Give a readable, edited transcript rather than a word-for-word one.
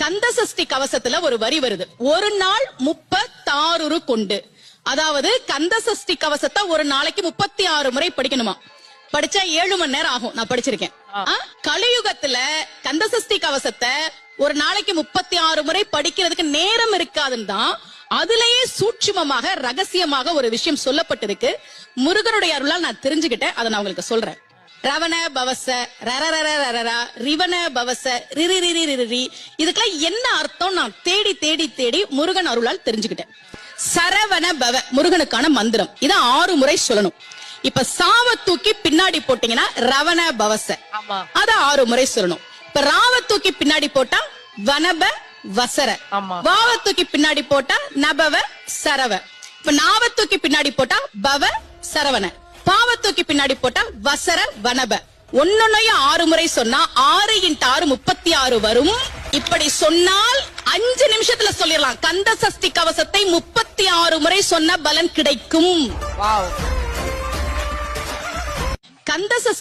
கந்த சஷ்டி கவசத்துல ஒரு வரி வருது, ஒரு நாள் 36 கொண்டு. அதாவது கந்த சஷ்டி கவசத்தை ஒரு நாளைக்கு 36 முறை படிக்கணுமா. படிச்சா 7 மணி நேரம் ஆகும். நான் படிச்சிருக்கேன். கலியுகத்துல கந்த சஷ்டி கவசத்தை ஒரு நாளைக்கு 36 முறை படிக்கிறதுக்கு நேரம் இருக்காதுன்னு தான் அதுலயே சூட்சுமமாக ரகசியமாக ஒரு விஷயம் சொல்லப்பட்டிருக்கு. முருகனுடைய அருளால் நான் தெரிஞ்சுக்கிட்டேன். அதை நான் உங்களுக்கு சொல்றேன். ரவண பவச ரரரரரரரா ரிவண பவச ரிரிரிரிரிரி, இதுக்கெல்லாம் என்ன அர்த்தம் நான் தேடி தேடி தேடி முருகன் அருளால் தெரிஞ்சுக்கிட்டேன். சரவண பவ முருகனுக்கான மந்திரம். இத 6 முறை சொல்லணும். இப்ப சாவ தூக்கி பின்னாடி போட்டீங்கன்னா ரவண பவச, அத 6 முறை சொல்லணும். இப்ப ராவ தூக்கி பின்னாடி போட்டா வனப வசர, வாவ தூக்கி பின்னாடி போட்டா நபவ சரவ, இப்ப நாவ தூக்கி பின்னாடி போட்டா பவ சரவண, பாவத்தூக்கி பின்னாடி போட்டா வசர வனப. ஒன்னொன்னையும் 6 முறை சொன்னா 6 × 6 36 வரும். இப்படி சொன்னால் 5 நிமிஷத்துல சொல்லிடலாம். கந்த சஷ்டி கவசத்தை 36 முறை சொன்ன பலன் கிடைக்கும். கந்த சஷ்டி